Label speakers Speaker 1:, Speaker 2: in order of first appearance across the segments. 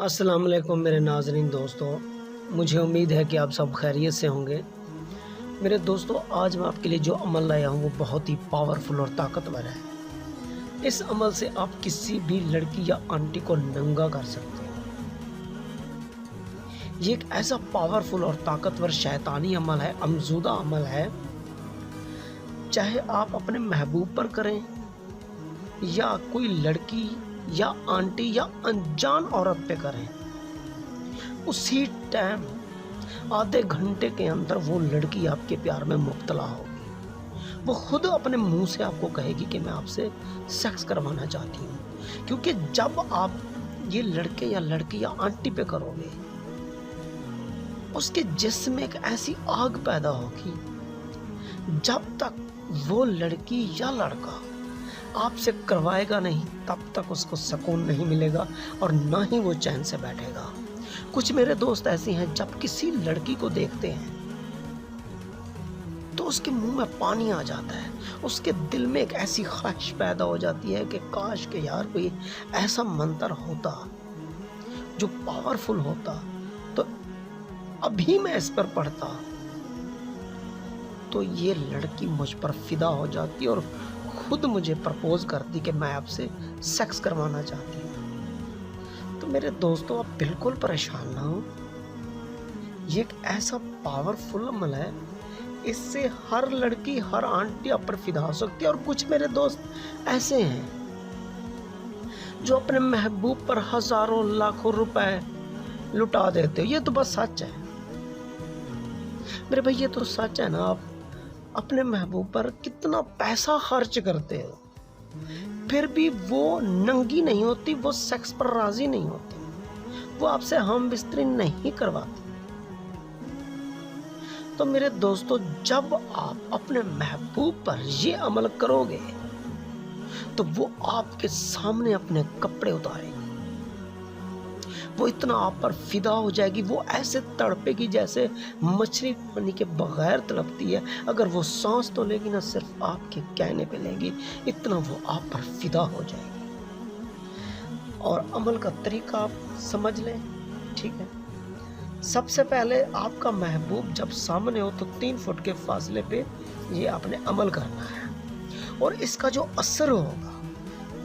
Speaker 1: अस्सलाम वालेकुम मेरे नाज़रीन दोस्तों, मुझे उम्मीद है कि आप सब खैरियत से होंगे। मेरे दोस्तों, आज मैं आपके लिए जो अमल लाया हूँ वो बहुत ही पावरफुल और ताकतवर है। इस अमल से आप किसी भी लड़की या आंटी को नंगा कर सकते हो। ये एक ऐसा पावरफुल और ताकतवर शैतानी अमल है, अमजूदा अमल है। चाहे आप अपने महबूब पर करें या कोई लड़की या आंटी या अनजान औरत पे करें, उसी टाइम आधे घंटे के अंदर वो लड़की आपके प्यार में मुब्तला होगी। वो खुद अपने मुंह से आपको कहेगी कि मैं आपसे सेक्स करवाना चाहती हूँ, क्योंकि जब आप ये लड़के या लड़की या आंटी पे करोगे, उसके जिस्म में एक ऐसी आग पैदा होगी, जब तक वो लड़की या लड़का आपसे करवाएगा नहीं तब तक उसको सुकून नहीं मिलेगा और ना ही वो चैन से बैठेगा। कुछ मेरे दोस्त ऐसे हैं, जब किसी लड़की को देखते हैं तो उसके मुंह में पानी आ जाता है, उसके दिल में एक ऐसी ख्वाहिश पैदा हो जाती है कि काश के यार कोई ऐसा मंत्र होता जो पावरफुल होता, तो अभी मैं इस पर पढ़ता तो ये लड़की मुझ पर फिदा हो जाती और खुद मुझे प्रपोज करती कि मैं आपसे सेक्स करवाना चाहती हूँ। तो मेरे दोस्तों, आप बिल्कुल परेशान ना हो। ये एक ऐसा पावरफुल अमल है, इससे हर लड़की हर आंटी आप पर फिदा हो सकती है। और कुछ मेरे दोस्त ऐसे हैं जो अपने महबूब पर हजारों लाखों रुपए लुटा देते हो। ये तो बस सच है मेरे भाई, ये तो सच है ना। आप अपने महबूब पर कितना पैसा खर्च करते हो, फिर भी वो नंगी नहीं होती, वो सेक्स पर राजी नहीं होती, वो आपसे हम बिस्तरी नहीं करवाती। तो मेरे दोस्तों, जब आप अपने महबूब पर ये अमल करोगे तो वो आपके सामने अपने कपड़े उतारेगी। वो इतना आप पर फिदा हो जाएगी, वो ऐसे तड़पेगी जैसे मछली पानी के बगैर तड़पती है। अगर वो सांस तो लेगी ना, सिर्फ आपके कहने पे लेगी, इतना वो आप पर फिदा हो जाएगी। और अमल का तरीका आप समझ लें, ठीक है। सबसे पहले आपका महबूब जब सामने हो तो 3 फुट के फासले पे ये आपने अमल करना है, और इसका जो असर होगा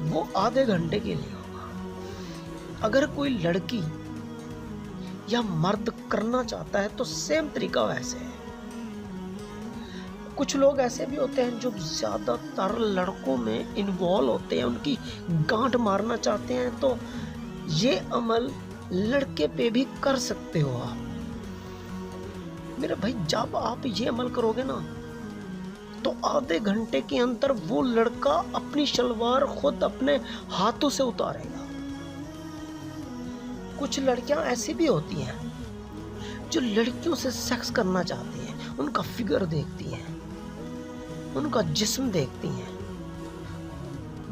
Speaker 1: वो आधे घंटे के लिए। अगर कोई लड़की या मर्द करना चाहता है तो सेम तरीका वैसे है। कुछ लोग ऐसे भी होते हैं जो ज्यादातर लड़कों में इन्वॉल्व होते हैं, उनकी गांठ मारना चाहते हैं, तो ये अमल लड़के पे भी कर सकते हो आप। मेरे भाई, जब आप ये अमल करोगे ना तो आधे घंटे के अंदर वो लड़का अपनी शलवार खुद अपने हाथों से उतारेगा। कुछ लड़कियां ऐसी भी होती हैं जो लड़कियों से सेक्स करना चाहती हैं, उनका फिगर देखती हैं, उनका जिस्म देखती हैं,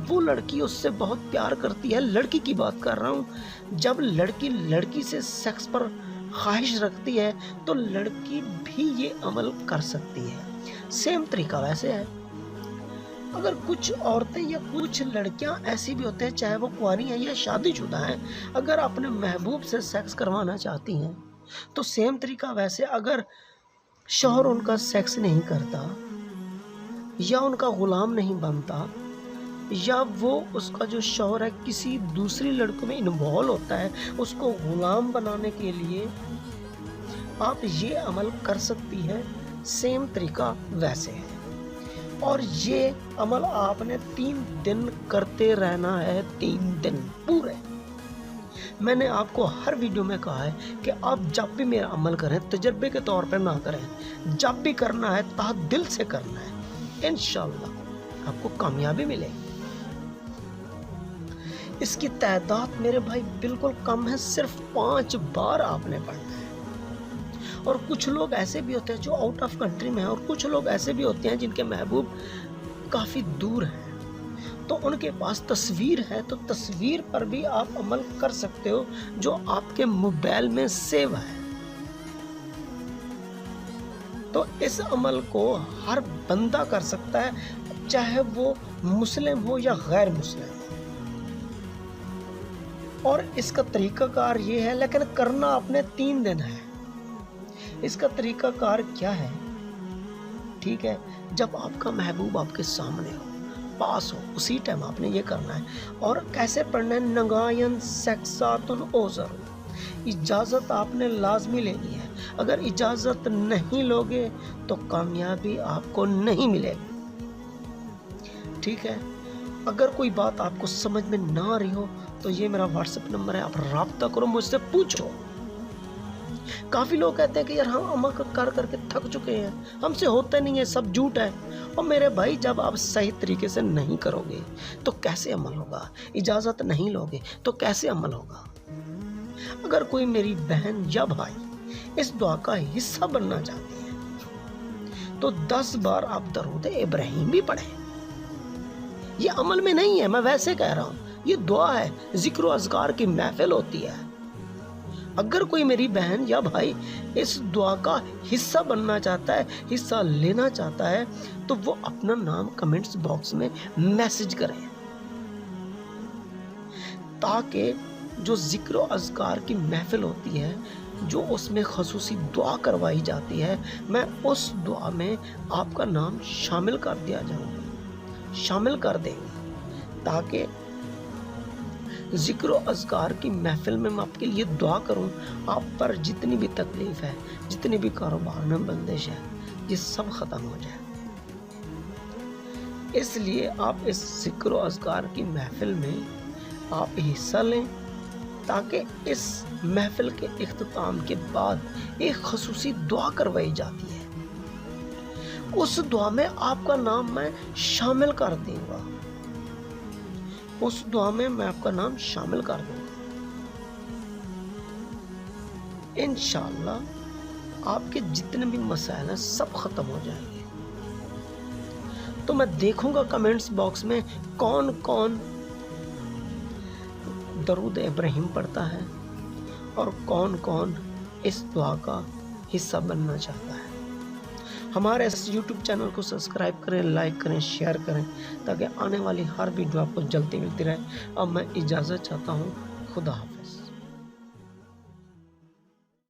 Speaker 1: वो लड़की उससे बहुत प्यार करती है। लड़की की बात कर रहा हूं। जब लड़की लड़की से सेक्स पर ख्वाहिश रखती है तो लड़की भी ये अमल कर सकती है। सेम तरीका वैसे है। अगर कुछ औरतें या कुछ लड़कियां ऐसी भी होते हैं, चाहे वो कुंवारी हैं या शादीशुदा हैं, अगर अपने महबूब से सेक्स करवाना चाहती हैं तो सेम तरीका वैसे। अगर शौहर उनका सेक्स नहीं करता या उनका गुलाम नहीं बनता, या वो उसका जो शौहर है किसी दूसरी लड़कों में इन्वॉल्व होता है, उसको गुलाम बनाने के लिए आप ये अमल कर सकती है। सेम तरीका वैसे है, और ये अमल आपने 3 दिन करते रहना है, 3 दिन पूरे। मैंने आपको हर वीडियो में कहा है कि आप जब भी मेरा अमल करें तजर्बे के तौर पर ना करें, जब भी करना है तहे दिल से करना है, इंशाअल्लाह आपको कामयाबी मिलेगी। इसकी तादाद मेरे भाई बिल्कुल कम है, सिर्फ 5 बार आपने पढ़ना है। और कुछ लोग ऐसे भी होते हैं जो आउट ऑफ कंट्री में हैं, और कुछ लोग ऐसे भी होते हैं जिनके महबूब काफ़ी दूर हैं, तो उनके पास तस्वीर है, तो तस्वीर पर भी आप अमल कर सकते हो जो आपके मोबाइल में सेव है। तो इस अमल को हर बंदा कर सकता है, चाहे वो मुस्लिम हो या गैर मुस्लिम हो। اور اس کا طریقہ کار یہ ہے، لیکن کرنا اپنے 3 دن ہے۔ اس کا طریقہ کار کیا ہے؟ ٹھیک ہے، جب آپ کا محبوب آپ کے سامنے ہو، پاس ہو، اسی ٹائم آپ نے یہ کرنا ہے۔ اور کیسے پڑھنا ہے؟ نگائن سیکساتن اوزر، اجازت آپ نے لازمی لینی ہے۔ اگر اجازت نہیں لوگے تو کامیابی آپ کو نہیں ملے گی، ٹھیک ہے۔ اگر کوئی بات آپ کو سمجھ میں نہ آ رہی ہو تو یہ میرا واٹس ایپ نمبر ہے، آپ رابطہ کرو، مجھ سے پوچھو۔ کافی لوگ کہتے ہیں کہ یار ہم عمل کر کے تھک چکے ہیں، ہم سے ہوتا نہیں ہے، سب جھوٹ ہے۔ اور میرے بھائی، جب آپ صحیح طریقے سے نہیں کرو گے تو کیسے عمل ہوگا؟ اجازت نہیں لوگے تو کیسے عمل ہوگا؟ اگر کوئی میری بہن یا بھائی اس دعا کا حصہ بننا چاہتی ہے تو 10 بار آپ درود ابراہیم بھی پڑھیں۔ یہ عمل میں نہیں ہے، میں ویسے کہہ رہا ہوں، یہ دعا ہے، ذکر و اذکار کی محفل ہوتی ہے۔ اگر کوئی میری بہن یا بھائی اس دعا کا حصہ بننا چاہتا ہے، حصہ لینا چاہتا ہے، تو وہ اپنا نام کمنٹس باکس میں میسج کریں، تاکہ جو ذکر و اذکار کی محفل ہوتی ہے، جو اس میں خصوصی دعا کروائی جاتی ہے، میں اس دعا میں آپ کا نام شامل کر دیا جاؤں گا، شامل کر دیں گے، تاکہ ذکر و اذکار کی محفل میں آپ کے لیے دعا کروں، آپ پر جتنی بھی تکلیف ہے، جتنی بھی کاروبار میں بندش ہے، یہ سب ختم ہو جائے۔ اس لیے آپ اس ذکر و اذکار کی محفل میں آپ حصہ لیں، تاکہ اس محفل کے اختتام کے بعد ایک خصوصی دعا کروائی جاتی ہے، اس دعا میں آپ کا نام میں شامل کر دوں گا، اس دعا میں میں آپ کا نام شامل کر دوں گا۔ انشاءاللہ آپ کے جتنے بھی مسائل ہیں سب ختم ہو جائیں گے۔ تو میں دیکھوں گا کمنٹس باکس میں کون کون درود ابراہیم پڑھتا ہے اور کون کون اس دعا کا حصہ بننا چاہتا ہے۔ ہمارے اس یوٹیوب چینل کو سبسکرائب کریں، لائک کریں، شیئر کریں، تاکہ آنے والی ہر ویڈیو آپ کو جلدی ملتی رہے۔ اب میں اجازت چاہتا ہوں، خدا حافظ۔